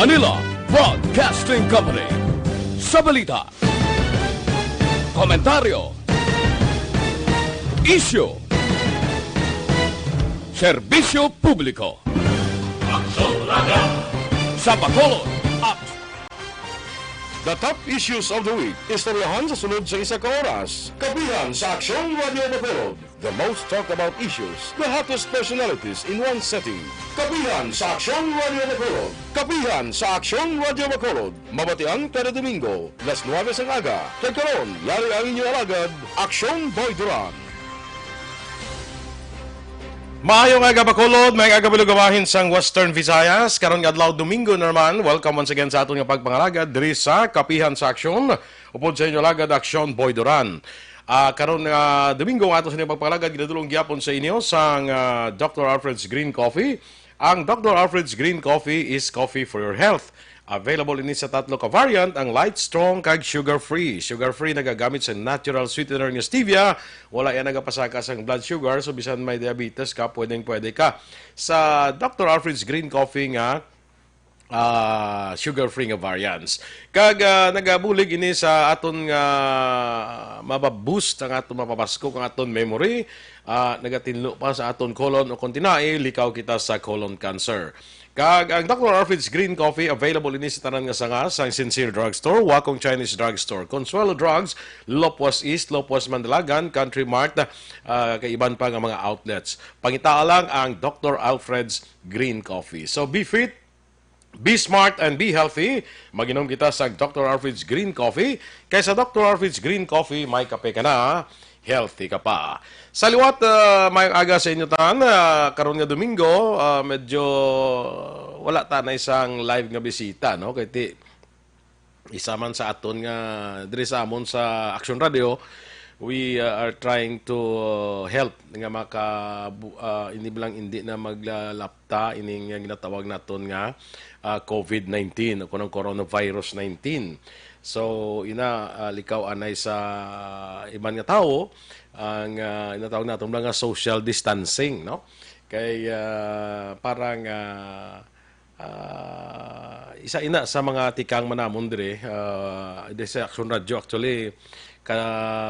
Manila Broadcasting Company. Sa balita, komentaryo, isyu, serbisyo publiko. Sa Bacolod at The top issues of the week, istoryahan sa sunod sa isa ka oras. Kapihan sa Aksyon Radio Bacolod. The most talked about issues, the hottest personalities in one setting. Kapihan sa Aksyon Radio Bacolod. Kapihan sa Aksyon Radio Bacolod. Mabatian kada Domingo, las 9 ng aga. Kagkaroon, yari ang inyong alagad, Aksyon Boy Duran. Maayong aga Bacolod, may aga gawahin sang Western Visayas. Karon nga adlaw Domingo naman. Welcome once again sa aton nga pagpangalagad diri sa Kapihan sa Aksyon. Upod sa inyo lagad Aksyon Boy Duran. Karon nga Domingo ato sa inyong pagpangalagad ginadulong gyapon sa inyo sang Dr. Alfred's Green Coffee. Ang Dr. Alfred's Green Coffee is coffee for your health. Available ini sa tatlo ka variant, ang light, strong, kag sugar-free. Sugar-free nagagamit sa natural sweetener nga stevia. Wala yan nagapasaka sa blood sugar. So, bisan may diabetes ka, pwede ka. Sa Dr. Alfred's Green Coffee nga, sugar-free nga variants. Kag nagabulig ini sa aton nga mababoost ang aton mapapasko ang aton memory. Nagatinlo pa sa aton colon o kontinae, likaw kita sa colon cancer. Kag ang Dr. Alfred's Green Coffee available ini sa tanan nga sanga sa Sincere Drugstore, Wakong Chinese Drugstore, Consuelo Drugs, Lopwas East, Lopwas Mandalagan, Country Mart, kay iban pa nga mga outlets. Pangitaa lang ang Dr. Alfred's Green Coffee. So be fit, be smart, and be healthy. Maginom kita sa Dr. Alfred's Green Coffee. Kaysa Dr. Alfred's Green Coffee, may kape ka na, healthy ka pa. Sa liwat, may aga sa inyo tan, karon nga Domingo, medyo wala ta na isang live nga bisita, no? Kaya isa man sa aton nga diri sa amon sa Action Radio, we are trying to help nga hindi na maglalapta ining nga ginatawag naton nga COVID-19 o kunang coronavirus 19. So likaw anay sa iban nga tao ang inatawag naton mga social distancing, no? Kay parang isa ina sa mga tikang manamon dire sa Action Radio actually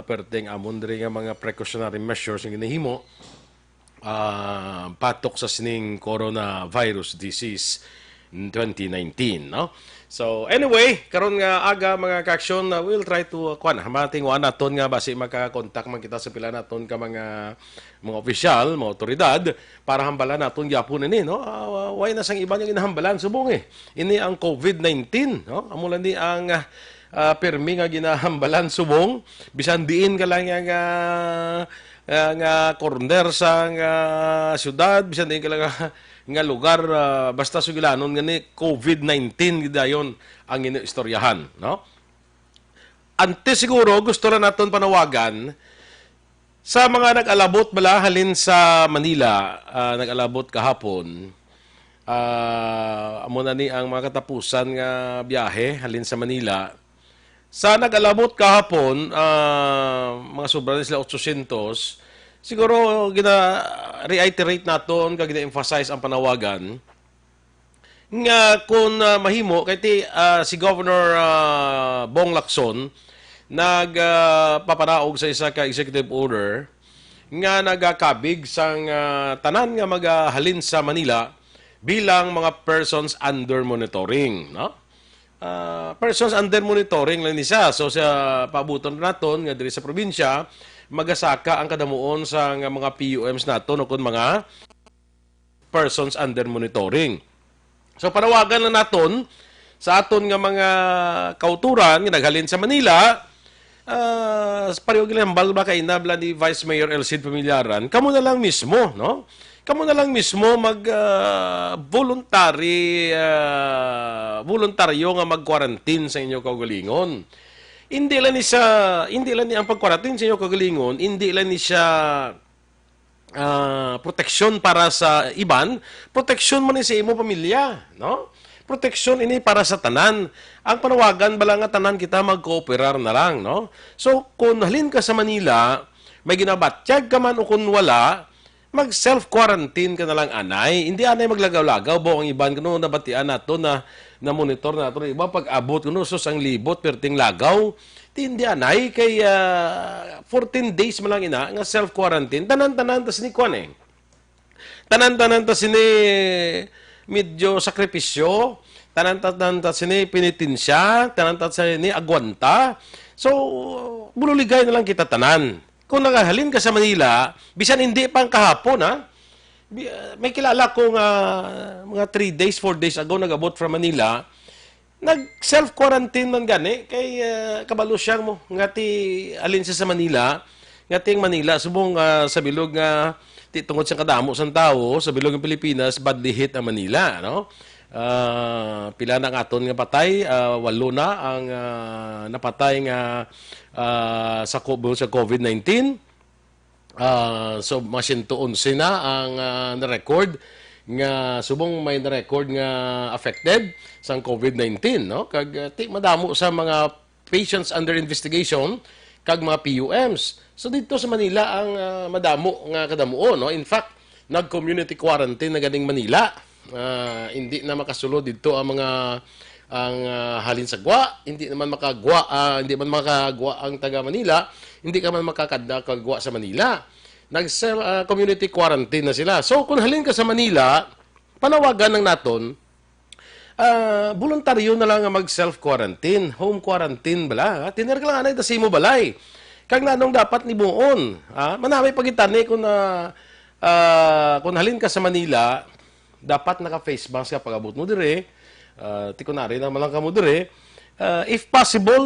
perteng amon diri nga mga precautionary measures nga ginahimo patok sa sining coronavirus disease 2019, no? So anyway, karon nga aga mga ka-aksyon, we'll try to matingwan naton nga basi maka-contact man kita sa pila naton ka mga opisyal, mga otoridad para hambalan naton gyapon ini, no? Why na sang iba nga ginahambalan subong ini ang COVID-19, no? Amo lang ni ang permi nga ginahambalan subong bisan diin ka lang nga corner sa syudad, bisan diin ka lang nga lugar basta sugilanon nga ni COVID-19 gidayon ang iniistoryahan, no? Ante siguro gusto na naton panawagan sa mga nag-alabot bala halin sa Manila, nag-alabot kahapon. Amo na ni ang mga katapusan nga biyahe halin sa Manila. Sa nag-alabot kahapon, mga sobra na sila 800. Siguro reiterate naton kag gina-emphasize ang panawagan nga kung mahimo kay si Governor Bong Lacson nagpapanaog sa isa ka executive order nga nagakabig sang tanan nga magahalin sa Manila bilang mga persons under monitoring, no? Persons under monitoring lang ni siya. So sa pabuton naton nga diri sa probinsya magasaka ang kadamuon sa mga PUMs nato no kun mga persons under monitoring. So panawagan na naton sa aton nga mga kauturan nga naghalin sa Manila, pareho ginambal ba kay inabla ni Vice Mayor Elcid Pamilaran, kamo na lang mismo, no? Kamo na lang mismo mag voluntaryo nga mag-quarantine sa inyo kaugalingon. Hindi lang ni ang pag-quarantine sa inyo kagalingon, hindi lang ni siya proteksyon para sa iban, proteksyon man ni sa imo pamilya, no? Proteksyon ini para sa tanan. Ang panawagan bala nga tanan kita mag-cooperar na lang, no? So kung halin ka sa Manila, may ginabatyag ka man o kung wala, mag self-quarantine ka na lang anay. Hindi anay maglagaw-lagaw bo ang iban kuno nabatian nato na monitor nato iba pag abot kuno sus ang libot perting lagaw. Hindi anay kay 14 days man lang ina nga self-quarantine. Tanan-tanan tas ni kwan eh. Tanan-tanan tas ni medyo sakripisyo, tanan-tanan tas ni pinitinsya, tanan-tanan tas ni agwanta. So, bululigay na lang kita tanan. Kung nakahalin ka sa Manila, bisan hindi pang kahapon, ha? May kilala ko nga mga 3 days, 4 days ago, nag-abot from Manila, nag-self-quarantine man gani, kay kabalo siyang mo, nga ti alin siya sa Manila, nga ting Manila, subong sa bilog nga, tungod sa kadamo sa tao, sa bilog ng Pilipinas, badly hit ang Manila, no? Pila na nga aton nga patay, 8 na ang napatay nga sa COVID-19. So, mas 111 na ang na-record nga subong may na-record nga affected sa COVID-19, no? Kag ti madamo sa mga patients under investigation kag mga PUMs. So dito sa Manila ang madamo nga kadamuon, no? In fact, nag-community quarantine na ganing Manila. Hindi na makasulod dito ang mga halin sa gwa, hindi man makagwa ang taga Manila, hindi ka man makakadda kagwa sa Manila. Community quarantine na sila. So kung halin ka sa Manila, panawagan ng naton, voluntaryo na lang mag self-quarantine, home quarantine bala. Tiner ka lang anay ta simo balay. Kag nanong dapat ni buon. Manamay pagitan ni kung halin ka sa Manila, dapat naka-face mask ka pag-abot mo dire. Ti kunari na malang ka mo dire. If possible,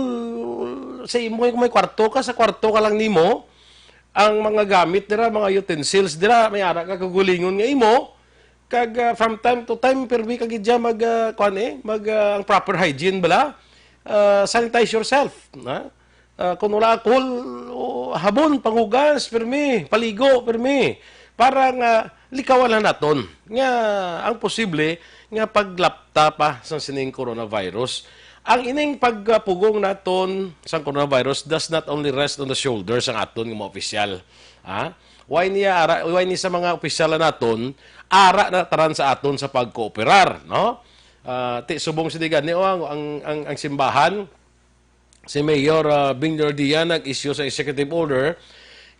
sa imo kung may kwarto ka, sa kwarto ka lang nimo, ang mga gamit dira, mga utensils dira, may ara ka kagulingon nga imo. Kag from time to time, permi kag idya ang proper hygiene bala. Sanitize yourself. Kung wala alcohol, habon, pangugas, permi, paligo, permi. Para nga likawan na naton nga ang posible nga paglapta pa sa sining coronavirus. Ang ining pagpugong naton sa coronavirus does not only rest on the shoulders ang aton nga mga opisyal. Why ni sa mga opisyal naton ara na taran sa aton sa pagkooperar, no? Subong sidigan ni ang simbahan si Mayor Bingdor Dia nag-issue sa executive order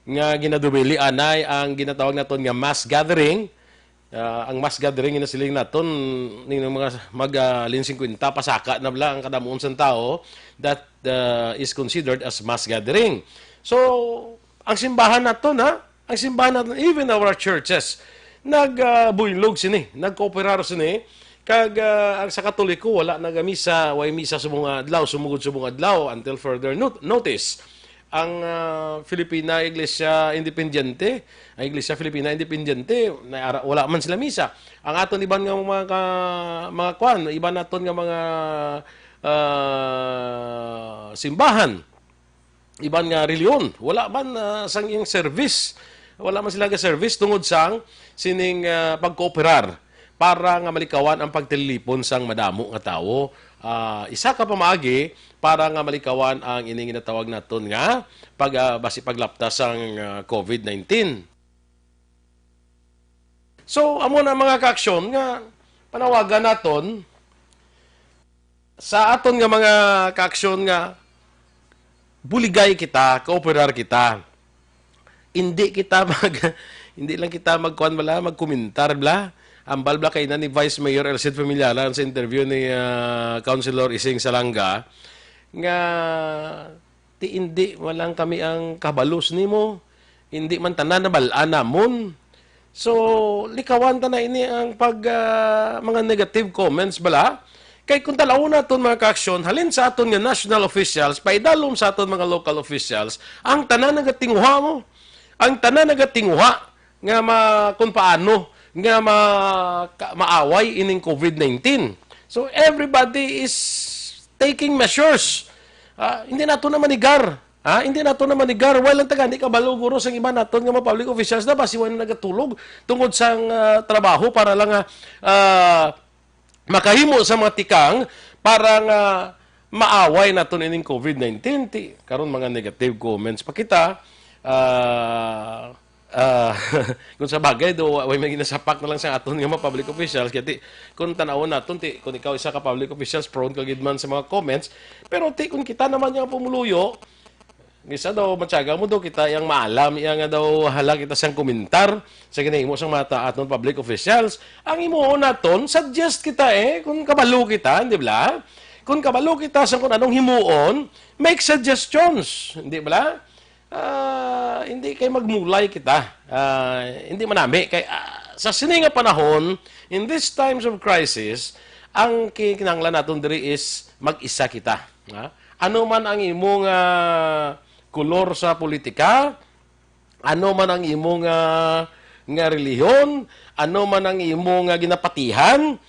nga ginadumili anay ang ginatawag naton nga mass gathering. Ang mass gathering ina siling naton ning mga mag-50 pasaka na bala ang kadamuon sa tao that is considered as mass gathering. So, ang simbahan naton ang simbahan naton, even our churches, nagbuylog sini, nagkooperar sini, kag ang sa Katoliko wala nagamisa, way misa subong adlaw, sumugod subong adlaw until further notice. Ang Filipina Iglesia Independiente, ang Iglesia Filipina Independiente, wala man sila misa. Ang aton iban nga mga kwan, iban naton nga mga simbahan, iban nga reliyon, wala man sang iyang service. Wala man sila nga service tungod sang sining pagkooperar para nga malikawan ang pagtilipon sang madamo nga tawo. Isa ka pamaagi para nga malikawan ang ining ginatawag naton nga basi paglaptas sang COVID-19. So amo na mga kaaksyon nga panawagan naton sa aton nga mga kaaksyon nga buligay kita, kooperar kita. Hindi lang kita magkomentar bla. Ambal bla kay na ni Vice Mayor Elcid Familiaran sa interview ni Councilor Ising Salanga nga ti hindi walang kami ang kabalos nimo, hindi man tanan na balaan namon. So likawan ta na ini ang mga negative comments bala. Kay kung talaw naton mga kaaksyon, halin sa aton nga national officials, paidalom sa aton mga local officials, ang tanan nagatinguha mo. Ang tanan nagatinguha nga kung paano nga maaway ining COVID-19. So everybody is taking measures. Hindi nato na manigar. Hindi nato na manigar. Walang taga, hindi kabalo guro sa iba nato nga mga public officials na basi wala nagatulog tungod sang trabaho para lang makahimo sa mga tikang para nga maaway naton ining COVID-19. Karon mga negative comments pa kita. kung sa bagay do way may ginasapak na lang sa aton nga mga public officials kaya kung tanawon naton kung ikaw isa ka public officials prone ka gid man sa mga comments pero kung kita naman yung pumuluyo gisa daw matyaga mo daw kita yang maalam yang nga daw hala kita sang komentar sa ginahimo sang mata aton public officials ang imo naton suggest kita kung kabalo kita di ba kung kabalo kita sa kung anong himuon make suggestions di ba hindi kay magmulay kita hindi manami kay sa sini nga panahon in these times of crisis ang kinahanglan naton diri is mag-isa kita ano man ang imong kolor sa politika, ano man ang imong nga relihiyon, ano man ang imong ginapatihan,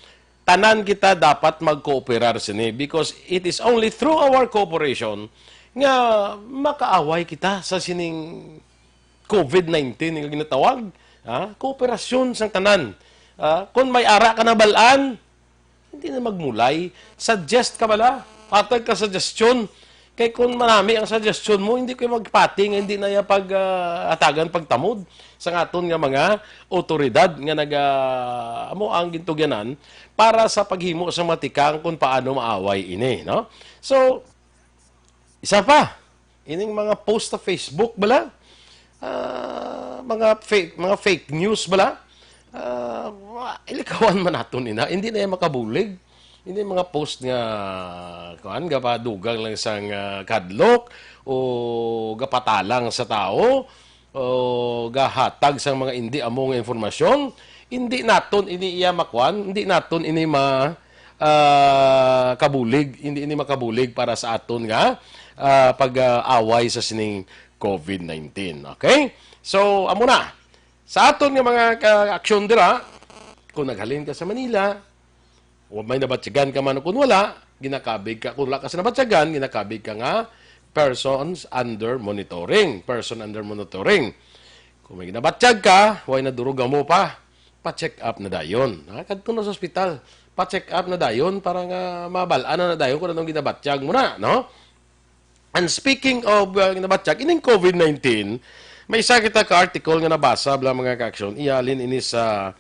tanan kita dapat magkooperar sini because it is only through our cooperation nga makaaway kita sa sining COVID-19 nga ginatawag. Kooperasyon sang tanan. Kung may ara ka na balaan, hindi na magmulay. Suggest ka bala. Patag ka suggestion. Kay kung marami ang suggestion mo, hindi ko magpating, hindi na yung atagan pagtamod sa aton nga mga otoridad nga amo ang gintugyanan para sa paghimo sa matikang kung paano maaway ini. No? So, isa pa, ining mga post sa Facebook bala, mga fake news bala, ilikawan man naton ina, hindi na yung makabulig. Hindi mga post nga kuan gapadugang lang sang kadlok o gapatalang sa tao o gahatag sang mga hindi among informasyon hindi naton ini iya makuan hindi naton ini kabulig hindi ini makabulig para sa aton nga pag-away sa sining COVID-19 okay so amo na sa aton nga mga aksyon dira kung naghalin ka sa Manila o may nabatsyagan ka man o kung wala, ginakabig ka. Kung wala ka sa nabatsyagan, ginakabig ka nga persons under monitoring. Person under monitoring. Kung may ginabatsyag ka, huwag na durugan mo pa. Pa-check up na dayon. Kadto na sa ospital. Pa-check up na dayon para nga mabalaan na dayon kung anong ginabatsyag mo na. No? And speaking of ginabatsyag, ining COVID-19, may isa kita ka-article nga nabasa bla mga ka-aksyon. Iyalin ini sa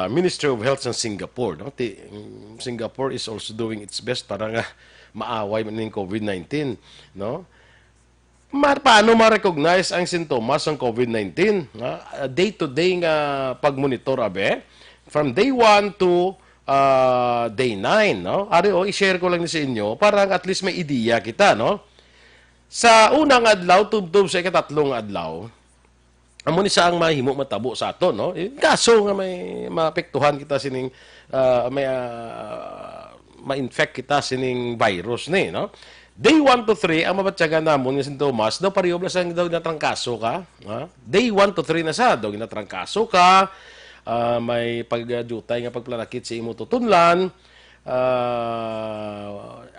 Ministry of Health sa Singapore. No? Singapore is also doing its best para nga maaway man ng COVID-19. No? Paano ma-recognize ang sintomas ng COVID-19? Day-to-day nga pag-monitor abe. From day 1 to day 9. No? I-share ko lang sa inyo para at least may ideya kita. No? Sa unang adlaw, tubtob sa ikatatlong adlaw, amo ni sa ang mahimo matabo sa aton no kaso nga may maapektuhan kita sining ma-infect kita sining virus ni no day 1 to 3 ang mabatyagan namon nga sintomas daw pareho bla sang daw natrangkaso ka day 1 to 3 na sa daw ginatrangkaso ka may pagjutay nga pagplanakit sa imo tutunlan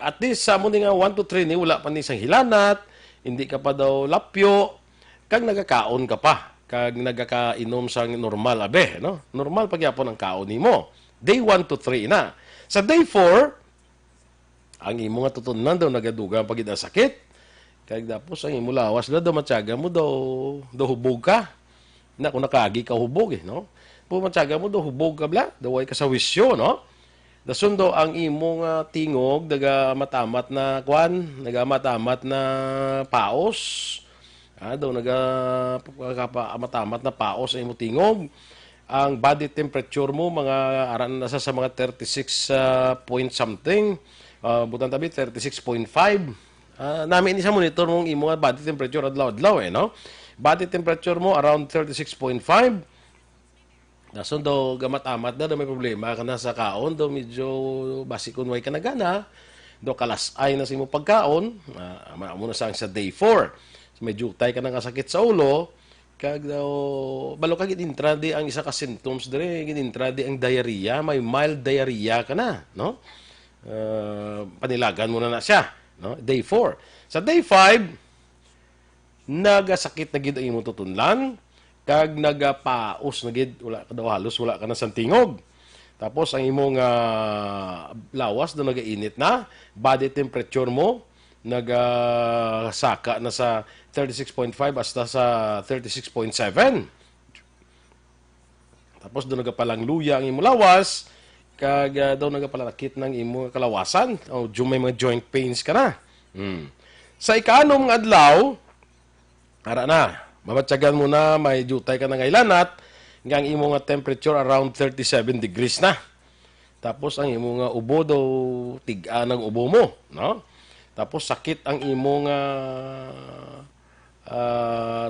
at least sa mo nga 1 to 3 ni wala pa ni sang hilanat hindi ka pa daw lapyo kag nagakaon ka pa kag nagakainom sa normal abe no normal pagyapon ang kaon nimo day 1 to 3 na sa day 4 ang imo nga tutunan daw nagadugang pagid sakit kag tapos ang imo lawas daw matyaga mo daw hubog ka na kung nakagi ka hubog no matyaga mo daw hubog ka bla daw way ka sa wisyo no dason daw ang imong tingog daga matamat na kwan naga matamat na paos daw matamat na paos sa imo tingog. Ang body temperature mo mga aran nasa sa mga 36 point something. Butan tabi 36.5. Namin ini sa monitor mong imo body temperature adlaw-adlaw no. Body temperature mo around 36.5. Dason daw gamat-amat na may problema ka na sa kaon daw medyo basikon way ka na gana. Daw kalasay na sa imo pagkaon. Amo na sa day 4. May jutay ka nang sakit sa ulo, kag daw, balo ka ginintradi ang isa ka symptoms dire, ginintradi ang diarrhea, may mild diarrhea ka na, no? Panilagan mo na siya, no? Day 4. Sa day 5, nagasakit na gid ang imong tutunlan, kag nagapaos na gid, wala ka daw halos, wala ka na sa tingog. Tapos ang imong lawas daw nagainit na, body temperature mo, nagasaka na sa 36.5 hasta sa 36.7. Tapos doon nagapalang luya ang imo lawas, kag doon nagapalakit ng imo kalawasan, o may mga joint pains ka na. Sa ikanom nga adlaw, ara na, mamatyagan mo na, may jutay ka na nga ilanat, nga ang imo nga temperature around 37 degrees na. Tapos ang imo nga ubo daw tiga ng ubo mo, no? Tapos sakit ang imo nga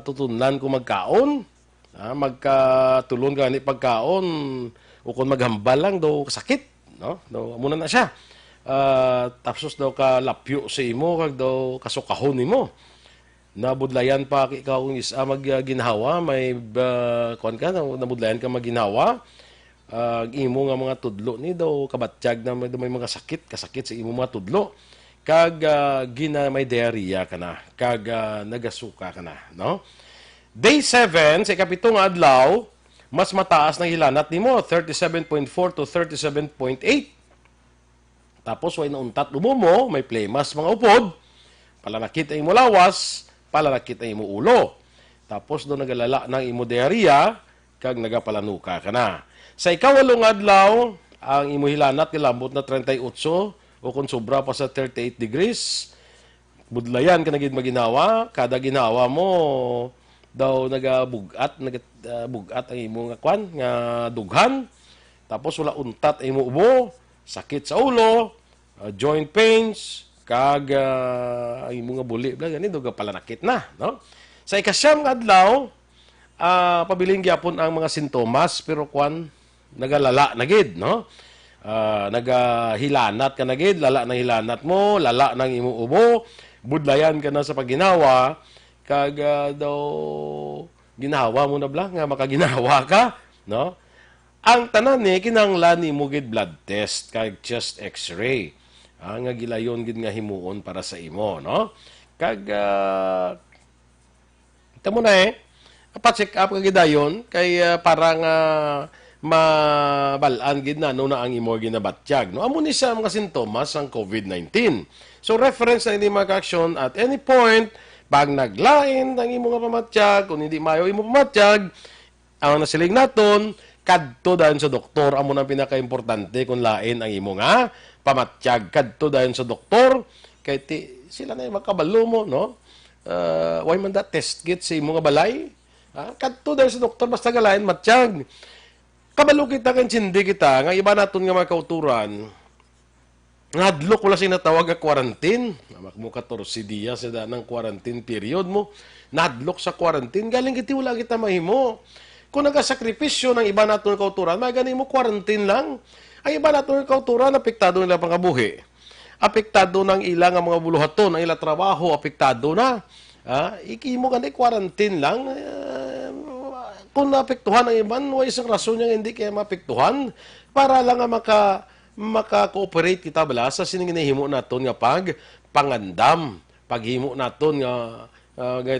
tutunan kung magkaon, magkatulon gani pagkaon, o kung maghambal lang daw sakit, no? Daw muna na siya. Tapos daw ka lapyo sa imo, kag daw kasukahon nimo. Nabudlayan pa ikaw kung isa magginhawa, may kuan ka, nabudlayan ka magginhawa. Imo nga mga tudlo ni daw kabatyag na may mga kasakit sa imo mga tudlo. Kag may diarrhea ka na, kag nagasuka ka na, no? Day 7 sa ikapitong adlaw, mas mataas ng hilanat nimo, 37.4 to 37.8. Tapos way nauntat ubo mo, may plemas mga upod, palanakit ang imo lawas, palanakit ang imo ulo. Tapos do nagalala ng imo diarrhea, kag nagapalanuka ka na. Sa ikawalong adlaw, ang imo hilanat kilambot na 38 o kung sobra pa sa 38 degrees, budlayan ka na gid maginawa, kada ginawa mo daw nagabugat ang imo nga kwan nga dughan. Tapos wala untat ang imo ubo, sakit sa ulo, joint pains, kag ang imo nga buli bla gani daw palanakit na, no? Sa ikasyam nga adlaw, pabiling gyapon ang mga sintomas, pero kwan nagalala na gid, no? Nagahilanat ka na gid, lala ng hilanat mo, lala ng imo ubo, budlayan ka na sa pagginawa, kag daw ginawa mo na bla nga makaginawa ka, no? Ang tanan ni kinahanglan nimo gid blood test kag chest x-ray. Nga gilayon gid nga himuon para sa imo, no? Kag tamo na pa-check up kag dayon kay parang mabalaan gid na no na ang imo ginabatyag, no? Amo ni sa mga sintomas ng COVID-19. So reference na hindi maka-action at any point pag naglain ang imo nga pamatyag, kung hindi mayo imo pamatyag, ang nasiling naton kadto dayon sa doktor. Amo nang pinaka-importante kung lain ang imo nga pamatyag, kadto dayon sa doktor kay sila na makabalo mo, no? Why man da test kit sa imo nga balay? Kadto dayon sa doktor basta galain matyag. Kabalo kita kan sindi kita nga iba naton nga mga kauturan. Ngadlok wala sing natawag nga quarantine. Mo 14 diya sa ng quarantine period mo. Nadlok sa quarantine galing kiti wala kita mahimo. Kung nagasakripisyo ng iba naton nga kauturan, may gani mo quarantine lang. Ang iba naton nga kauturan apektado nila pangabuhi. Apektado ng ilang mga buluhaton, ang ilang trabaho apektado na. Iki mo gani quarantine lang. Kung naapektuhan ang iban, way isang rason niya hindi kaya maapektuhan para lang nga maka-cooperate kita bala sa sininginahimo naton nga pangandam, paghimo naton nga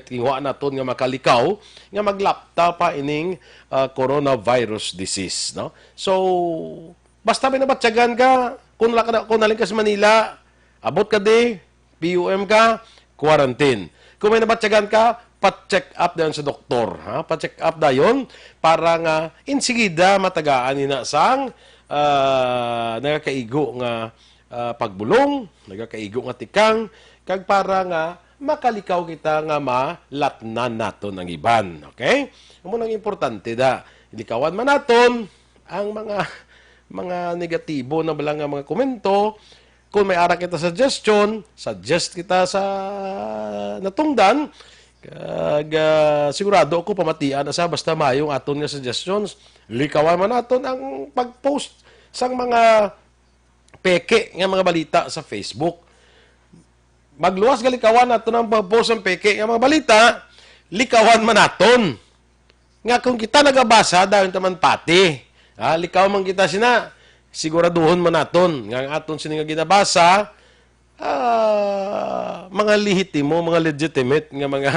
tingwa naton nga makalikaw nga maglapta pa ining coronavirus disease, no? So basta may nabatyagan ka, kung naling ka sa Manila, abot ka di, PUM ka, quarantine. Kung may nabatyagan ka, pa-check up dayon sa doktor, pa-check up dayon para nga insigida matagaan ina sang nagakaigo nga pagbulong, nagakaigo nga tikang, kag para nga makalikaw kita nga malatnan naton ang iban. Okay? Amo nang importante da. Likawan man naton ang mga negatibo na bala nga mga komento. Kung may ara kita suggestion, suggest kita sa natungdan. Kag sigurado ako pamatian asa basta mayong aton nga suggestions. Likawan man naton ang pag-post sang mga peke nga mga balita sa Facebook. Magluwas galikawan naton ang pag-post ang peke nga mga balita, likawan man naton. Nga kung kita nagabasa dayon taman pati, likaw man kita sina, siguraduhon man naton nga aton sini nga ginabasa, mga lehitimo, mga legitimate nga mga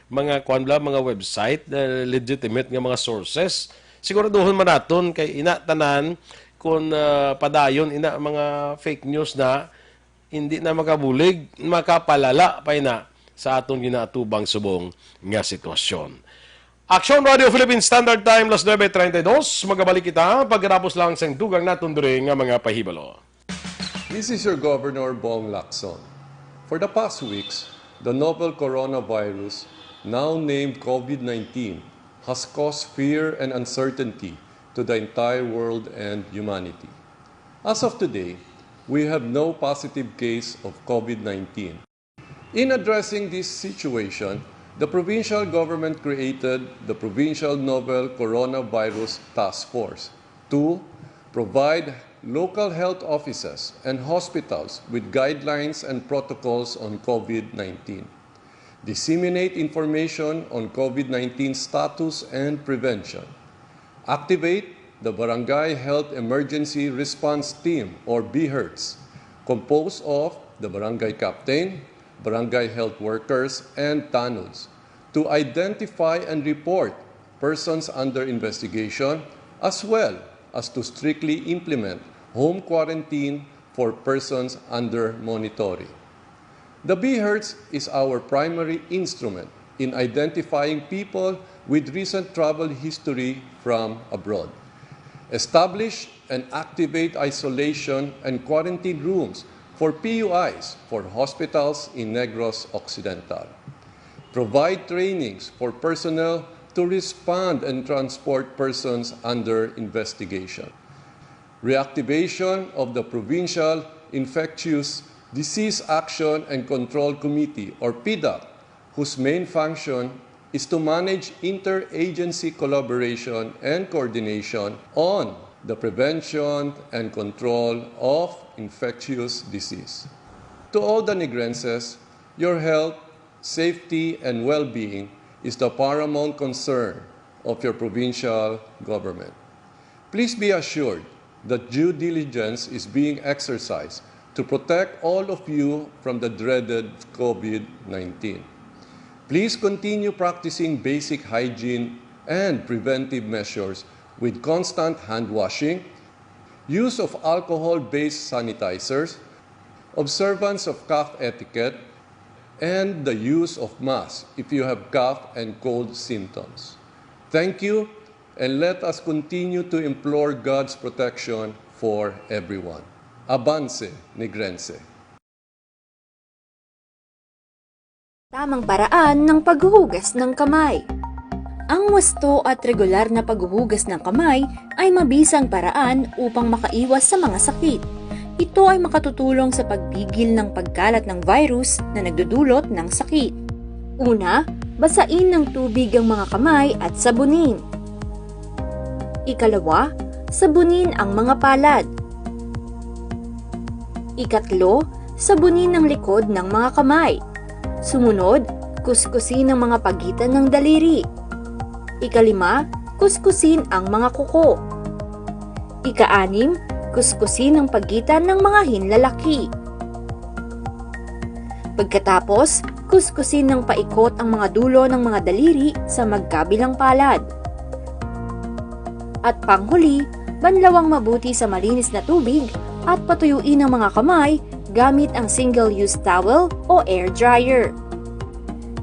mga website, legitimate nga mga sources. Siguraduhon man naton kay ina tanan kung padayon ina mga fake news na hindi na makabulig, makapalala pa na sa atong ginatubang subong nga sitwasyon. Action Radio Philippine Standard Time, las 9:32. Magabalik kita pagkatapos lang sa dugang naton diri nga mga pahibalo. This is your Governor Bong Lacson. For the past weeks, the novel coronavirus, now named COVID-19, has caused fear and uncertainty to the entire world and humanity. As of today, we have no positive case of COVID-19. In addressing this situation, the provincial government created the Provincial Novel Coronavirus Task Force to provide local health offices and hospitals with guidelines and protocols on COVID-19, disseminate information on COVID-19 status and prevention, activate the Barangay Health Emergency Response Team, or BHERTS, composed of the barangay captain, barangay health workers, and TANUDs, to identify and report persons under investigation, as well as to strictly implement home quarantine for persons under monitoring. The BHERTS is our primary instrument in identifying people with recent travel history from abroad. Establish and activate isolation and quarantine rooms for PUIs for hospitals in Negros Occidental. Provide trainings for personnel to respond and transport persons under investigation. Reactivation of the Provincial Infectious Disease Action and Control Committee, or PIDAC, whose main function is to manage interagency collaboration and coordination on the prevention and control of infectious disease. To all the Negrenses, your health, safety, and well-being is the paramount concern of your provincial government. Please be assured that due diligence is being exercised to protect all of you from the dreaded COVID-19. Please continue practicing basic hygiene and preventive measures with constant hand washing, use of alcohol-based sanitizers, observance of cough etiquette, and the use of masks if you have cough and cold symptoms. Thank you, and let us continue to implore God's protection for everyone. Avance, Negrense. Tamang paraan ng paghuhugas ng kamay. Ang wasto at regular na paghuhugas ng kamay ay mabisang paraan upang makaiwas sa mga sakit. Ito ay makatutulong sa pagpigil ng pagkalat ng virus na nagdudulot ng sakit. Una, basain ng tubig ang mga kamay at sabunin. Ikalawa, sabunin ang mga palad. Ikatlo, sabunin ang likod ng mga kamay. Sumunod, kuskusin ang mga pagitan ng daliri. Ikalima, kuskusin ang mga kuko. Ika-anim, kuskusin ang pagitan ng mga hinlalaki. Pagkatapos, kuskusin ng paikot ang mga dulo ng mga daliri sa magkabilang palad. At panghuli, banlawang mabuti sa malinis na tubig at patuyuin ang mga kamay gamit ang single-use towel o air dryer.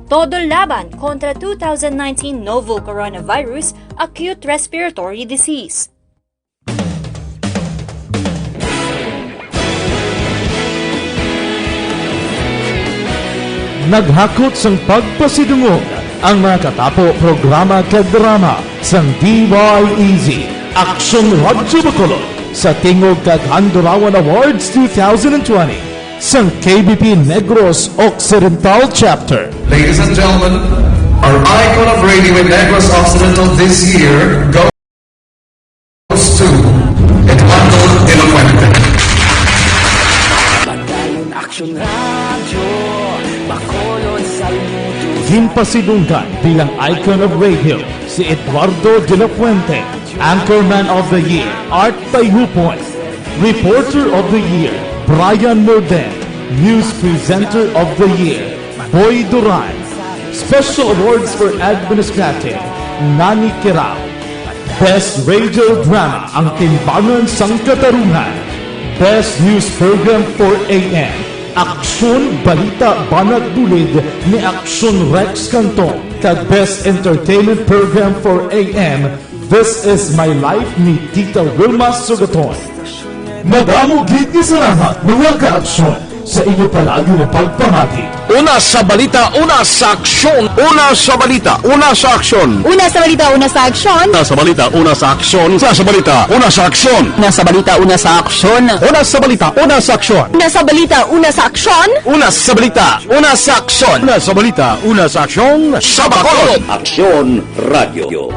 Todo laban kontra 2019 novel coronavirus acute respiratory disease. Naghakot sang pagpasidungog ang mga katapo programa kag drama sang DYEZ Action Radyo Bacolod sa Tingog kag Handurawan Awards 2020 sang KBP Negros Occidental Chapter. Ladies and gentlemen, our icon of radio in Negros Occidental this year goes to Eduardo de la Fuente. Pagdayon Action Radio, Bacolod saludo. Ginpasidunggan bilang icon of radio si Eduardo de la Fuente, Anchorman of the Year, Art Tayhupoy, Reporter of the Year, Brian Morden, News Presenter of the Year, Boy Duran, Special Awards for Administrative, Nani Kirao, Best Radio Drama, Ang Timbangan sang Katarungan, Best News Program for AM, Aksyon Balita Banat Bulid ni Aksyon Rex Canton kag Best Entertainment Program for AM. This is My Life ni Tita Wilma Sugaton. Madamo gid ni salamat mga kaaksyon sa inyo palagi na pagpamati. Una sa balita, una sa aksyon. Una sa balita, una sa aksyon. Una sa balita, una sa aksyon. Una sa balita, una sa aksyon. Una sa balita, una sa aksyon. Una sa balita, una sa aksyon. Una sa balita, una sa aksyon. Una sa balita, una sa aksyon. Una sa balita, una sa aksyon. Una sa balita, una sa aksyon. Sa Bacolod. Aksyon Radio.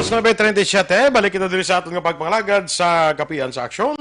Alas 9:37, balik kita diri sa atong nga pagpangalagad sa Kapihan sa Aksyon.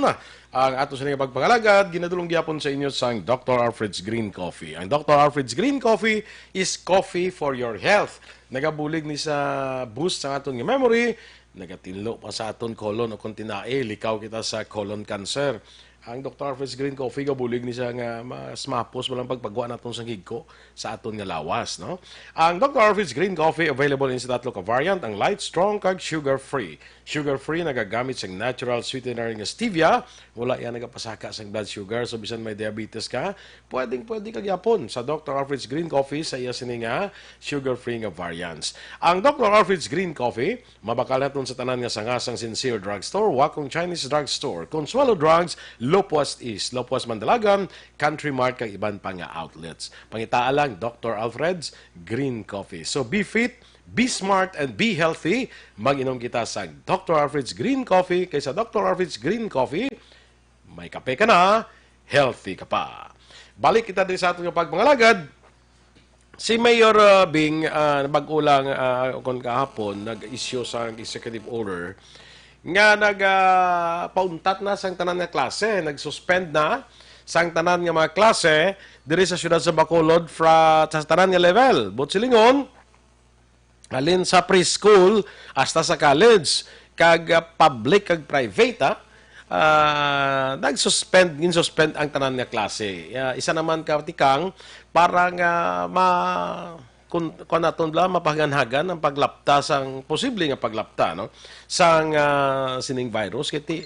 Ang ato sa nga pagpangalagad, ginadulong gyapon sa inyo sang Dr. Alfred's Green Coffee. Ang Dr. Alfred's Green Coffee is coffee for your health. Nagabulig ni sa boost sa aton nga memory, nagatinlo pa sa aton colon o kung tinae, likaw kita sa colon cancer. Ang Dr. Alfred's Green Coffee gabulig ni sa nga mas mapos walang pagpagwa naton sa higko sa aton nga lawas, no? Ang Dr. Alfred's Green Coffee available in sa tatlo ka variant, ang light, strong kag sugar free. Sugar free nagagamit sa natural sweetener nga stevia, wala yan nagapasaka sa blood sugar, so bisan may diabetes ka, pwede kag yapon sa Dr. Alfred's Green Coffee sa iya sini nga sugar free nga variants. Ang Dr. Alfred's Green Coffee mabakal naton sa tanan nga sangasang Sincere Drugstore, Wakong Chinese Drugstore, Consuelo Drugs, Lopuas East, Lopuas Mandalagan, Country Mart kag iban pa nga outlets. Pangitaa lang Dr. Alfred's Green Coffee. So be fit, be smart, and be healthy. Mag-inom kita sa Dr. Alfred's Green Coffee kaysa Dr. Alfred's Green Coffee. May kape ka na, healthy ka pa. Balik kita din sa ating pagmangalagad. Si Mayor Bing, bagulang kung kahapon, nag-issue sa executive order nga nagpauntat na sang tanan nga klase, nag-suspend na sang tanan nga mga klase diri sa siyudad sa Bacolod sa tanan nga level. But silingon, alin sa preschool hasta sa college, kag public kag private, nag-suspend ang tanan nga klase. Isa naman katikang para nga kung naton bla mapaganhagan ang paglapta sang posible nga paglapta, no, sang sining virus kiti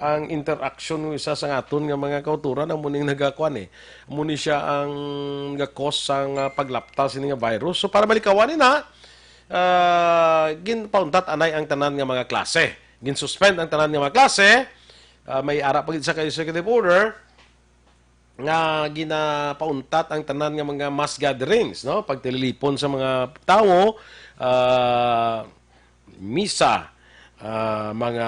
ang interaction ng isa sa aton nga mga kauturan ang muning nagakuan muni siya ang nga cause sang paglapta sining nga virus. So para malikawan na ginpauntat anay ang tanan nga mga klase, ginsuspend ang tanan nga mga klase. May ara pagit sa executive order nga ginapauntat ang tanan nga mga mass gatherings, no, pagtililipon sa mga tawo, misa, mga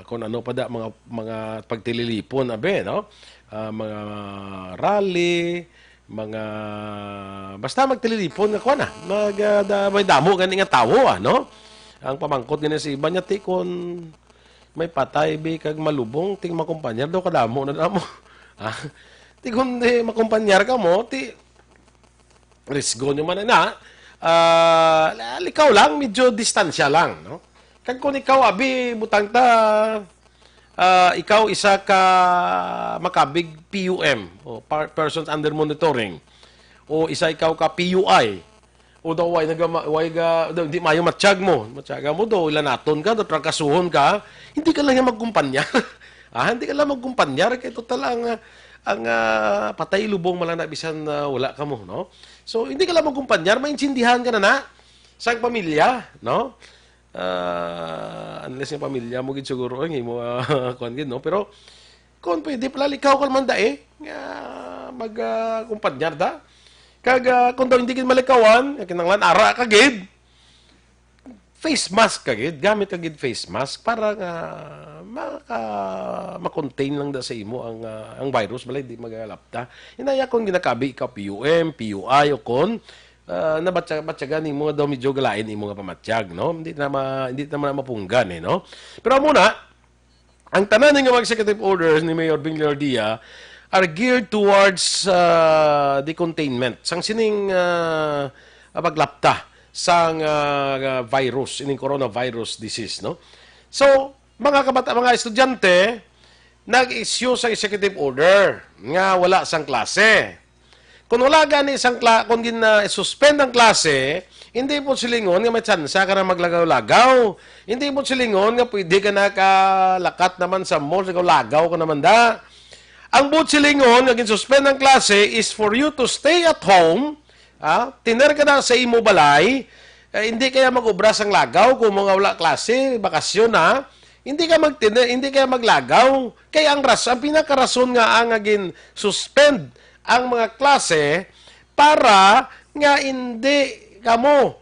kung ano pa da mga pagtililipon no, mga rally, mga basta magtililipon nga kuan may damo gani nga tawo no. Ang pamangkot gani sa iba nya ti kon may patay bi kag malubong ting makumpanyar daw kadamo na damo. Ti kun makumpanyar ka mo ti risgo nyo man na likaw lang medyo distansya lang, no. Kag kun ikaw abi butang ta ikaw isa ka makabig PUM o persons under monitoring o isa ikaw ka PUI o daw hindi mayo matsyag mo daw ilanaton ka, daw trangkasuhon ka, hindi ka lang magkumpanyar. Hindi ka lang magkumpanyar kay total ang patay lubong malana bisan wala ka mo, no. So hindi ka lang magkumpanyar, maintindihan ka na sa pamilya, no. Unless yung pamilya mo gid siguro ang imo kuan gid, no, pero kung pwede pala ikaw ka man nga magkumpanyar da. Kag kung daw hindi gid malikawan, kinahanglan ara ka gid. Face mask ka gid, gamit ka gid face mask para nga ma-contain lang da sa imo ang virus balay di magalapta. Inaya kung ginakabi ka PUM, PUI o kon nabatyagan ni mga daw medyo galain imo nga pamatyag, no. Hindi naman mapunggan no. Pero muna ang tanan nga mga executive orders ni Mayor Bing Lordia are geared towards the containment sang sining paglapta sang virus, ining coronavirus disease, no. So mga estudyante nag-issue sa executive order nga wala sang klase. Kung wala gani isang kung suspend ang klase, hindi po silingon nga may tsansa ka na maglagaw-lagaw. Hindi po silingon nga pwede ka nakalakat naman sa mall, lagaw ka naman da. Ang po silingon nga suspend ang klase is for you to stay at home, tiner ka na sa imo balay, hindi kaya mag-ubra sang lagaw kung mga wala klase, bakasyon hindi ka hindi kaya maglagaw. Kaya ang pinakarason nga ang suspend ang mga klase para nga hindi kamo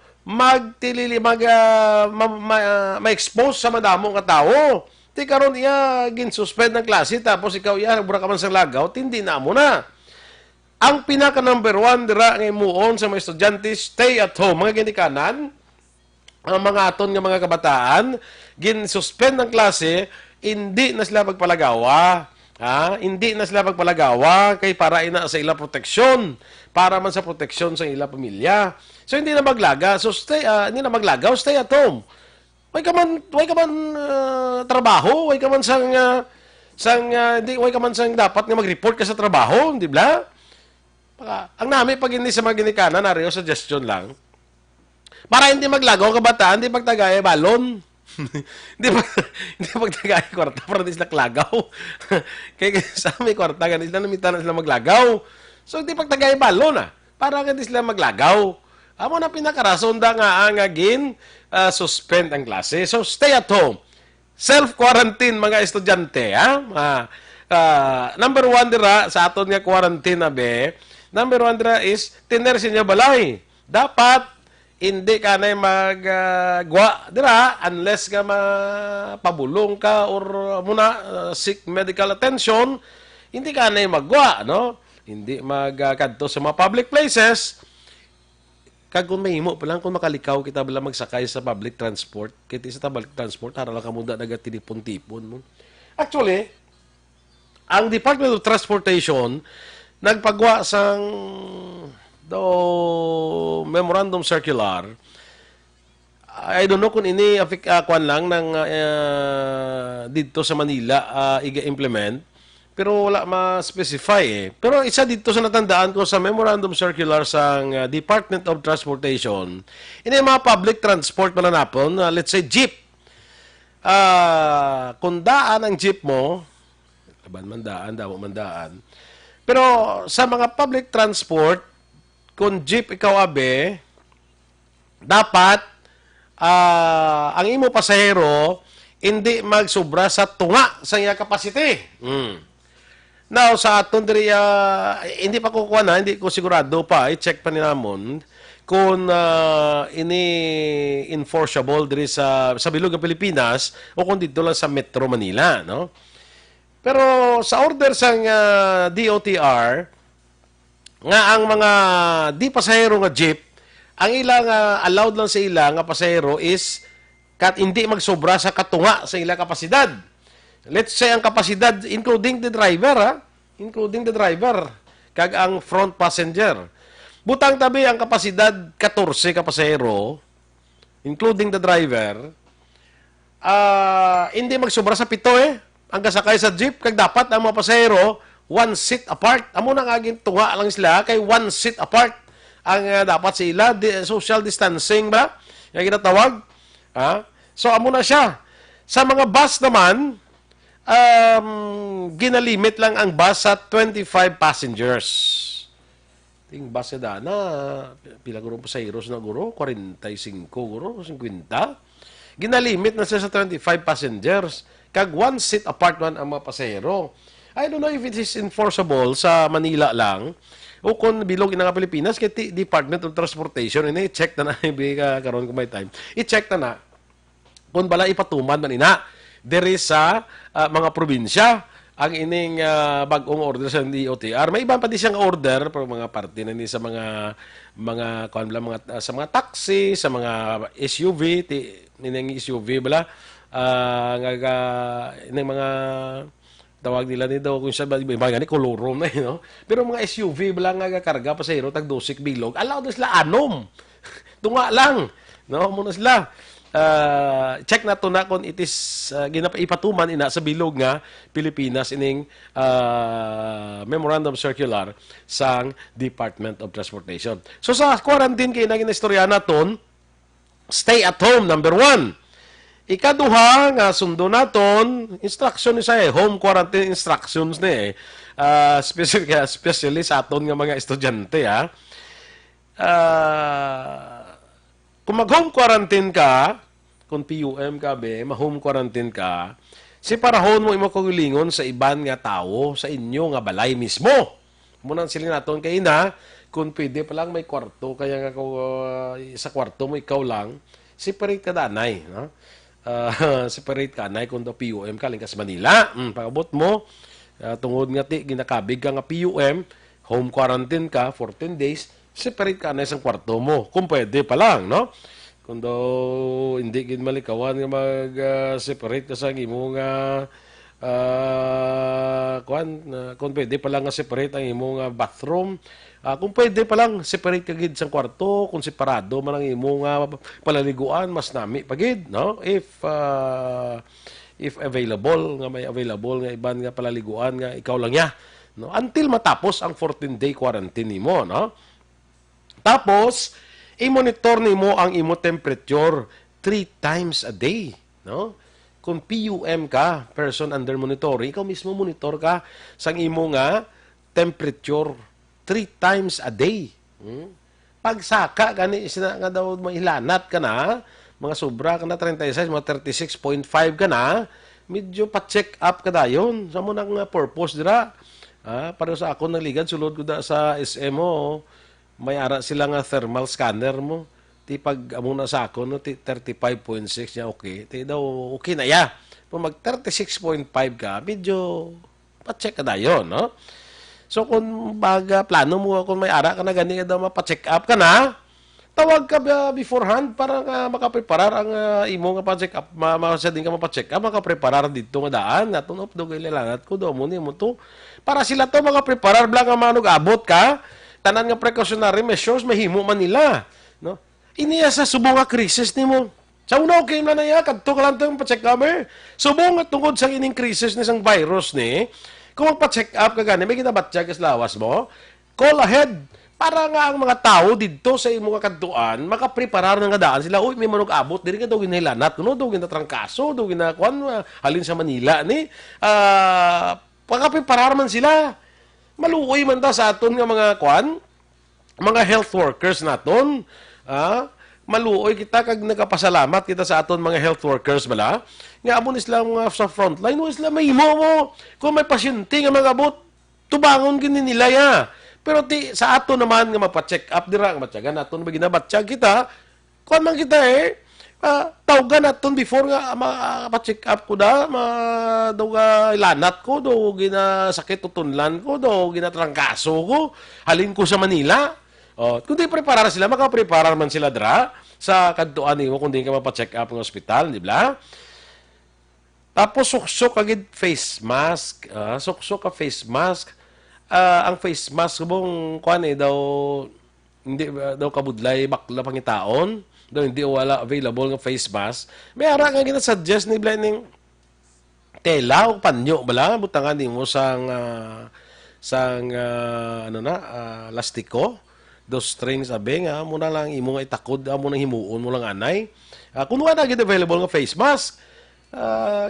ma-expose sa madamong katao. Ti karon iya gin-suspend ng klase tapos ikaw nagbura ka man sa lagaw, hindi na mo na. Ang pinaka number 1 dira nga imuon sa mga estudyante, stay at home. Mga ginikanan, ang mga aton nga mga kabataan, gin-suspend ng klase, hindi na sila magpalagawa. Hindi na sila magpalagawa kay para ina sa ila proteksyon, para man sa proteksyon sa ila pamilya. So hindi na maglaga. So hindi na maglagaw, stay at home. Way ka man trabaho, way ka man dapat nga mag-report ka sa trabaho, di ba? Ang nami pag hindi sa mga ginikanan, nariyo suggestion lang. Para hindi maglagaw kabataan, hindi pagtagaya balon. Hindi pagtagay kwarta para di sila klagaw. Kaya sa may kwarta, ganun sila namita na sila maglagaw. So, hindi pagtagay balon para hindi sila maglagaw. Amo na pinakarason da nga ang suspend ang klase. So, stay at home. Self-quarantine mga estudyante. Number 1 dira, sa aton nga quarantine number 1 dira is, tiner sinya balay. Dapat, hindi ka na magwa dira unless ka mapabulong ka or seek medical attention, hindi ka na magwa, no? Hindi magkadto sa mga public places. Kag kung mahimo pa lang kung makalikaw kita bala magsakay sa public transport, kiti sa public transport para lang kamuda nagatinipon-tipon mo. Actually, ang Department of Transportation nagpagwa sang memorandum circular. I don't know kung ini kuan lang ng dito sa Manila iga-implement, pero wala ma-specify Pero isa dito sa natandaan ko sa memorandum circular sa Department of Transportation, ini mga public transport mananapon, let's say jeep. Kung daan ang jeep mo, damo mandaan. Pero sa mga public transport, kung jeep ikaw dapat ang imo pasahero hindi magsobra sa tunga sa iya capacity. Now, sa aton diri hindi pa ko kuha hindi ko sigurado pa, i-check pa ni namon kung ini enforceable diri sa bilog ng Pilipinas o kung dito lang sa Metro Manila, no? Pero sa order sa DOTR, nga ang mga di pasahero nga jeep, ang ilang allowed lang sa ilang nga pasahero is hindi magsobra sa katunga sa ilang kapasidad. Let's say ang kapasidad including the driver, kag ang front passenger. Butang tabi ang kapasidad 14 ka pasahero, including the driver, hindi magsobra sa 7 ang kasakay sa jeep, kag dapat ang mga pasahero 1 seat apart. Amo nang aging tunga lang sila kay 1 seat apart ang dapat sila. Social distancing ba? Yung ginatawag. So, amo na siya. Sa mga bus naman, ginalimit lang ang bus sa 25 passengers. Ting bus na pila guro pa sa Heroes na guro? 45 guro? 50? Ginalimit na siya sa 25 passengers. Kag 1 seat apart man ang mga pasahero. I don't know if it is enforceable sa Manila lang o kung bilog ina nga Pilipinas kay Department of Transportation ini check na karon kung may time. I-check na kung bala ipatuman man ina diri sa mga probinsya ang ining bag-ong order sa DOTR. May iba pa di siyang order pero mga parte na ni sa mga sa mga taxi, sa mga SUV, ining SUV bala ining mga tawag nila nito kung siya ba gani kolorom na no. Pero mga SUV bala nga karga pasahero tag dosik bilog. Allow na sila anom. Tunga lang. No, muna sila. check na to na kung it is ipatuman ina sa bilog nga Pilipinas ining memorandum circular sang Department of Transportation. So sa quarantine kay naging istorya naton, stay at home, number 1. Ikaduha nga sundo naton, instruction ni sa home quarantine instructions ni especially sa aton nga mga estudyante kung mag-home quarantine ka, kung PUM ka ma-home quarantine ka, si parahon mo imo kagulingon sa iban nga tao sa inyo nga balay mismo. Muna sila naton kay na kung pwede pa lang may kwarto kaya nga sa kwarto mo ikaw lang, separate ka danay, no? Separate ka na kung do PUM ka lingkas Manila. Pagabot mo tungod nga ginakabig ka nga PUM, home quarantine ka 14 days, separate ka na isang kwarto mo. Kung pwede pa lang, no? Kung do hindi gid malikawan nga mag-separate ka sa imo nga kung pwede pa lang nga separate ang imo nga bathroom. Kung pwede pa lang separate ka gid sa kwarto, kung separado man ang imo nga palaliguan, mas nami pa gid, no? If available nga may available nga iban nga palaliguan nga ikaw lang ya, no? Until matapos ang 14-day quarantine nimo, no? Tapos i-monitor nimo ang imo temperature 3 times a day, no? Kung PUM ka, person under monitoring, ikaw mismo monitor ka sang imo nga temperature 3 times a day. Pagsaka gani sina nga daw mailanat ka na, mga sobra ka na 36, mga 36.5 ka na, medyo pa-check up ka dayon. Sa mo nang purpose dira. Para sa ako naligad sulod ko da sa SMO, may ara sila nga thermal scanner mo. Ti pag amo na sa ako no 35.6 niya okay. Ti daw okay na ya. Kung mag 36.5 ka, medyo pa-check ka dayon, no? So kung baga plano mo kung may ara ka na gani daw mapa-check up ka na, tawag ka beforehand para nga makapreparar ang imo nga pa-check up, din ka mapa-check up, makapreparar dito nga daan, natunop do kailangan ko do mo ni mo to. Para sila to makapreparar blang nga manug abot ka, tanan nga precautionary measures mahimo man nila, no? Iniya sa subong nga krisis nimo. Sa una okay man na ya kadto ka lang to pa-check up. Subong nga tungod sa ining krisis ni sang virus ni, kung magpa-check up ka gani, may ginabatya ka sa lawas mo, call ahead. Para nga ang mga tao dito sa imong kadtuan, makapreparar nga daan sila. Uy, may manok abot, diri ka daw ginahilanat, no? Daw ginatrangkaso, daw ginakuan, halin sa Manila, ni. Makapreparar man sila. Maluoy man ta sa aton nga mga kuan, mga health workers naton. Maluoy kita kag nagapasalamat kita sa aton mga health workers bala. Nga amon isla mga sa frontline, isla mahimo mo. Kung may pasyente nga magabot, tubangon gini nila ya. Pero sa ato naman nga mapa-check up dira nga matyagan naton ba ginabatsyag kita, kuan man kita tawgan naton before nga mapa-check up ko da, daw ilanat ko, daw ginasakit tutunlan ko, daw ginatrangkaso ko, halin ko sa Manila. Kung di preparar sila, makapreparar man sila dira sa kadtuan nimo kung di ka mapa-check up ng ospital, di ba? Tapos suksok agid face mask, suksok ka face mask. Ang face mask mong kuan daw hindi daw kabudlay bakla pangitaon, daw hindi wala available nga face mask. May ara nga gina-suggest ni blending tela o panyo bala butangan nimo sang lastiko, those strings abe nga mo na lang imo nga itakod mo nang himuon mo lang anay. Kung wala gid available nga face mask,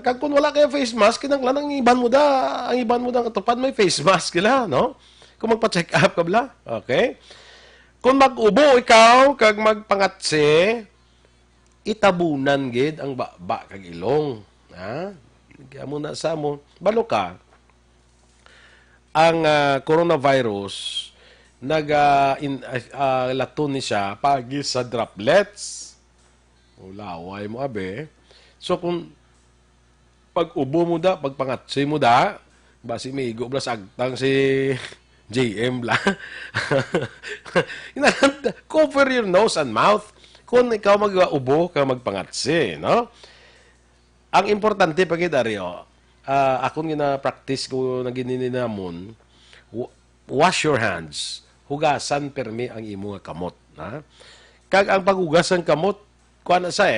kag kung wala kay face mask, kinanglan ang iban mo da katupad may face mask kila, no? Kung magpa-check up ka bala, okay? Kung mag-ubo ikaw kag magpangatse, itabunan gid ang baba kag ilong, kaya mo na sa mo balo ka. Ang coronavirus laton ni siya pagi sa droplets. Ulaway mo abe. So kung pag-ubo mo da, pagpangatsi mo da, basi may igo bla sagtang si JM bla. Cover your nose and mouth kung ikaw mag-ubo ka magpangatsi, no? Ang importante pagid Dario, akong gina-practice ko na gininamon, wash your hands. Hugasan permi ang imo nga kamot, ha? Kag ang paghugas ng kamot, kuan na sa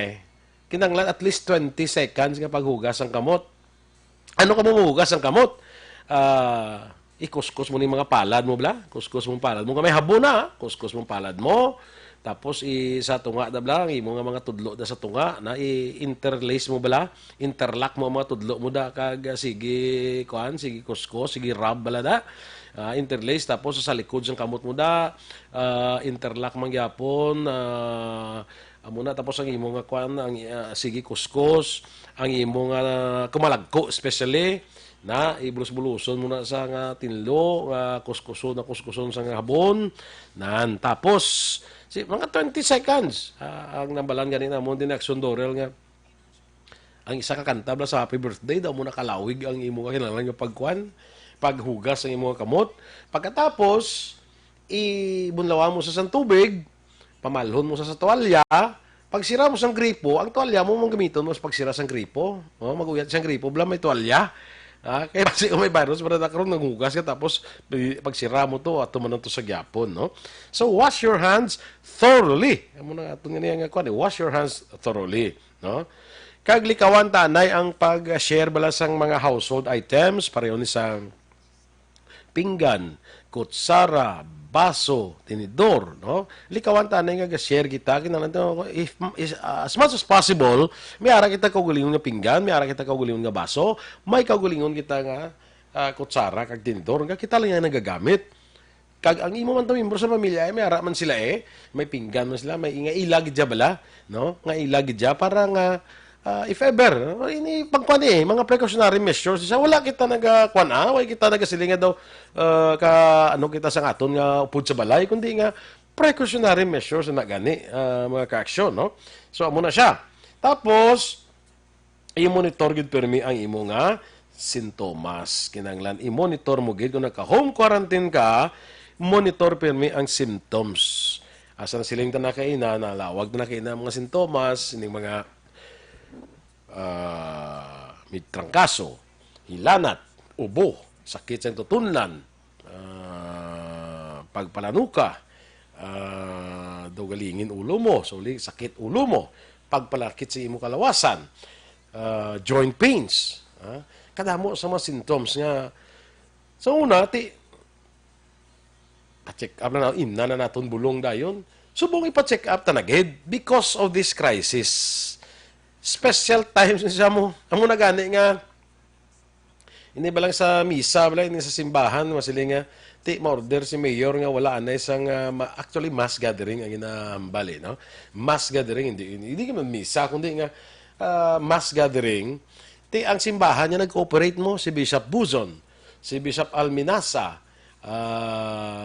kinanglan at least 20 seconds nga paghugas ang kamot. Ano ka mo mahugas ang kamot? Ikuskus mo ni mga palad mo bla. Kuskus mo palad mo. Kamay habo na. Kuskus mo palad mo. Tapos sa tunga na bla. Imo nga mga tudlo da sa tunga. Na i-interlace mo bla. Interlock mo mga tudlo mo da. Kag sige kuan. Sige kuskus. Sige rub bala da. Interlace. Tapos sa likod sa kamot mo da. Interlock mangyapon. Amo na tapos ang imo nga kuan. Sige kuskus. Ang imo nga kumalagko especially na ibulus-buluson mo na sa nga tinlo, kuskuson sa nga habon. Tapos mga 20 seconds ang nambalan ganina mo din action dorel nga ang isa ka kanta bla sa happy birthday daw mo nakalawig ang imo nga kinahanglan nga pagkuan, paghugas ang imo nga kamot. Pagkatapos ibunlawan mo sa tubig, pamalhon mo sa tuwalya. Pagsira mo sang gripo, ang tuwalya mo mong gamiton mo sa pagsira sang gripo. Maguyat sang gripo, bla may tuwalya. Kaya kasi kung may virus, para nakaroon ng hugas ka, tapos pagsira mo to at tumanon to sa gyapon. No? So, wash your hands thoroughly. Wash your hands thoroughly. No? Kaglikawan tanay ang pag-share bala sang mga household items, pareho ni sang pinggan, kutsara, baso, tinidor, no? Likawan tanay nga share kita kinahanglan if as much as possible, may ara kita kaugalingon nga pinggan, may ara kita kaugalingon nga baso, may kaugalingon kita nga kutsara kag tinidor nga kita lang yan nagagamit. Kag ang imo man membro sa pamilya ay may ara man sila may pinggan man sila, may nga ilag gidya bala, no? Nga ilag gidya para nga if ever, ini pagkuan mga precautionary measures, wala kita nagakuan wala kita nagasilinga daw kita sa aton nga upod sa balay, kundi nga precautionary measures na gani mga ka-aksyon, no? So amo na siya. Tapos i-monitor gid permi ang imo nga sintomas. Kinanglan i-monitor mo gid kung naka-home quarantine ka, monitor permi ang symptoms. Asa na siling nakaina, nalawag na nakaina mga sintomas, ining mga trangkaso, hilanat, ubo, sakit sa tutunlan, pagpalanuka, dogalingin ulo mo, sakit ulo mo, pagpalakit sa imo kalawasan, joint pains, kadamo sa mga symptoms nga. So una, pa-check up na imna na naton bulong dayon, subong ipa-check up tanagid because of this crisis. Special times siya mo. Amo na gani nga hindi ba lang sa misa, ba lang sa simbahan, masiling nga ma-order si mayor nga wala na isang actually mass gathering ang inahambal no? Mass gathering, hindi ka misa, kundi nga mass gathering. Ang simbahan niya nag-cooperate mo, si Bishop Buzon, si Bishop Alminasa,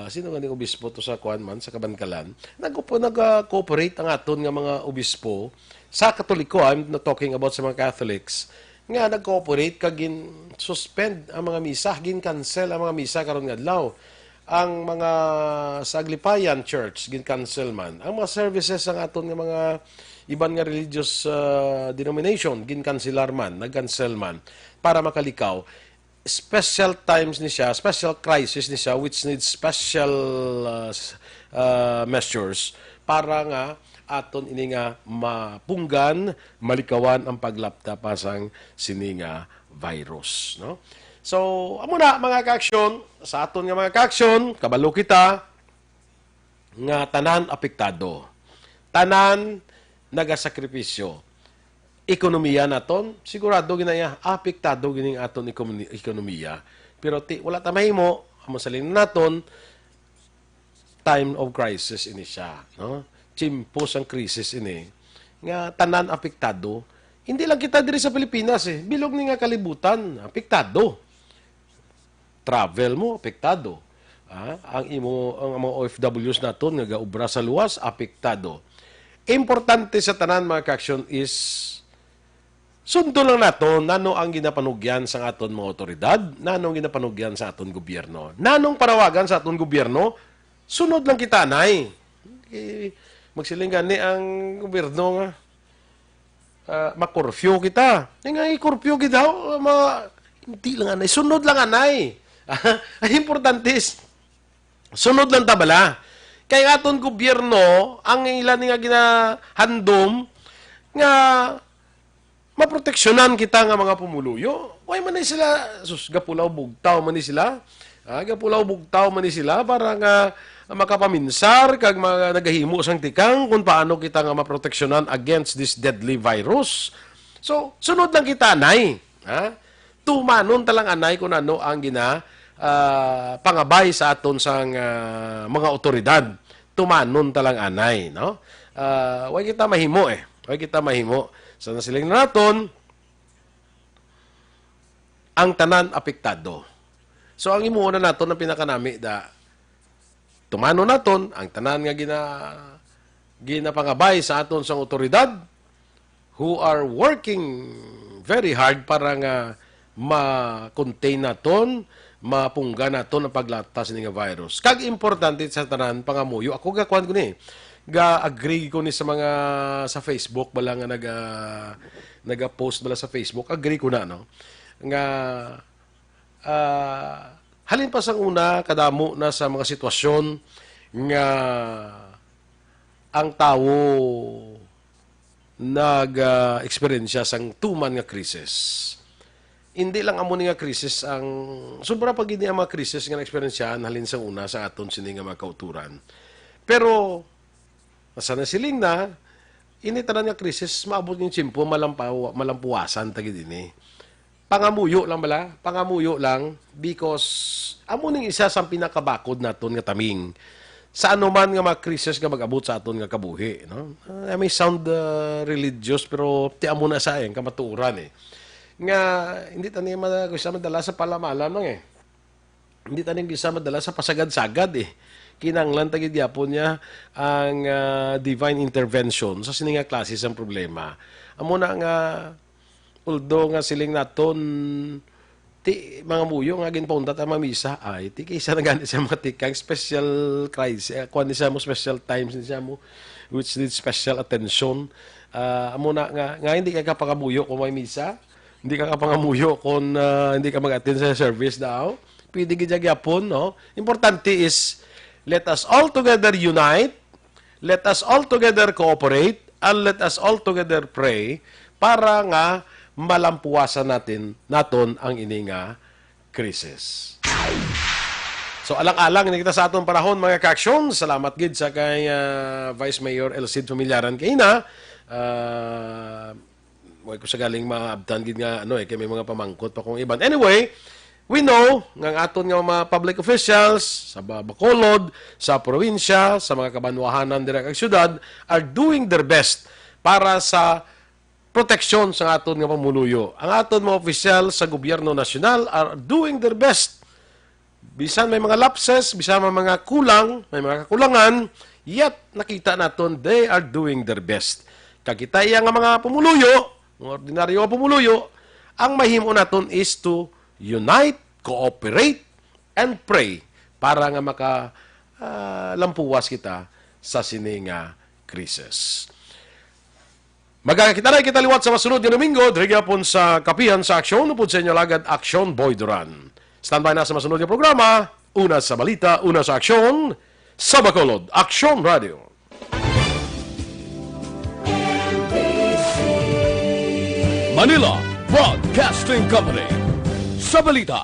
sino nga ning obispo to sa Kuanman, sa Kabankalan, nag-cooperate ang aton nga mga obispo sa Katoliko. I'm not talking about sa mga Catholics, nga nag-cooperate kag suspend ang mga misa, gin-cancel ang mga misa karon nga adlaw. Ang mga sa Aglipayan Church gin-cancel man. Ang mga services ang aton nga mga iban nga religious denomination gin-cancelar man, nag-cancel man para makalikaw. Special times ni siya, special crisis ni siya which needs special measures para nga aton ini nga mapunggan, malikawan ang paglapta pasang sininga virus, no? So, amo na mga ka-aksyon, sa aton nga mga ka-aksyon, kabalo kita nga tanan apektado. Tanan nagasakripisyo. Ekonomiya naton, sigurado ginaya apektado gining aton ekonomiya. Pero wala ta mahimo, amo salin naton time of crisis ini siya, no? Chimpos ang krisis ini nga tanan apektado. Hindi lang kita diri sa Pilipinas bilog ni nga kalibutan apektado. Travel mo apektado. Ang mga OFWs naton nga gaubra sa luwas apektado. Importante sa tanan mga ka-aksyon is sundo lang naton nano ang ginapanugyan sa aton mga otoridad, nanong ginapanugyan sa aton gobyerno. Nanong panawagan sa aton gobyerno, sunod lang kita nay. Magsiling gani ang gobyerno nga makurfyo kita. Nga i-kurfyo kita, hindi lang anay, sunod lang anay. Ang importante is, sunod lang tabala. Kaya aton gobyerno, ang ilan nga ginahandom, nga maproteksyonan kita nga mga pumuluyo. Why man ni sila, sus, gapulaw bugtaw man ni sila. Gapulaw bugtaw man ni sila para nga makapaminsar kag mga nagahimo sang tikang kung paano kita nga maproteksyonan against this deadly virus. So, sunod lang kita, anay. Tumanon talang anay kung ano ang pangabay sa aton sang mga otoridad. Tumanon talang anay, no? Huwag kita mahimo eh. Huwag kita mahimo. Sa nasiling na naton, ang tanan apektado. So, ang imuuna naton ang pinakanami da, tumano naton, ang tanan nga ginapangabay sa aton sang otoridad who are working very hard para nga ma-contain naton, mapungga naton ang paglatas ni nga virus. Kag importante sa tanan pangamuyo, ako gakuan ko ni, ga-agree ko ni sa mga sa Facebook bala nga naga-post bala sa Facebook, agree ko na no nga halin pa sang una kadamo na sa mga sitwasyon nga ang tao nag-eksperyensya sang tuman nga krisis. Hindi lang amo ni nga krisis ang sobra pag gini ang mga krisis nga na-eksperyensyahan halin sa una sa aton sini nga mga kauturan. Pero nasa nasiling na, initanan nga krisis, maabot yung tsimpo, malampuwasan, tagid ini. Pangamuyo lang bala? Pangamuyo lang because amo ning isa sa pinakabakod naton nga taming sa anuman nga mga krisis nga mag-abot sa aton nga kabuhi. No? I may sound religious pero ti amo na sa ayon, kamatuuran eh. Nga, hindi tanin bisa madala sa palamalan no eh. Hindi tanin bisa madala sa pasagad-sagad eh. Kinanglan tagid yapon niya ang divine intervention sa sininga klase ang problema. Amo na nga although nga siling naton ti mga muyo nga ginpaundat ang mamisa ay ti kaysa na ganit sa mga tikang special crisis kuan ni sa mo special times ni sa mo which needs special attention. Amo na nga hindi ka kapangamuyo kung may misa, hindi ka kapangamuyo kung hindi ka mag-attend sa service daw. Pwede gid gyapon no. Importante is let us all together unite, let us all together cooperate, and let us all together pray para nga malampuwasan naton ang ini nga krisis. So alang-alang kita sa aton panahon mga kaaksyon. Salamat gid sa kay Vice Mayor Elcid Familiaran kay na. Way ko sa galing maabtan gid nga kay may mga pamangkot pa kung iban. Anyway, we know nga ang aton nga mga public officials sa Bacolod, sa probinsya, sa mga kabanwahanan dira kag syudad are doing their best para sa proteksyon sa aton nga pamuluyo. Ang aton mga opisyal sa gobyerno nasyonal are doing their best. Bisan may mga lapses, bisan may mga kulang, may mga kakulangan, yet nakita naton they are doing their best. Kagita iya nga mga pumuluyo, mga ordinaryo nga pumuluyo, ang mahimo naton is to unite, cooperate, and pray para nga makalampuwas kita sa sininga krisis. Magkakita na kita liwat sa masunod yung Domingo, drigya po sa kapihan sa aksyon, upod sa inyo lagad Aksyon Boy Duran. Standby na sa masunod yung programa, una sa balita, una sa aksyon, sa Bacolod, Aksyon Radio. Manila Broadcasting Company. Sa balita,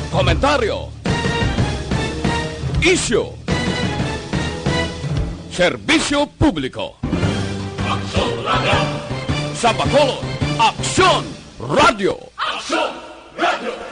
komentaryo, isyu, serbisyo publiko. Aksyon Radio! Sa Bacolod, Aksyon Radio! Aksyon Radio!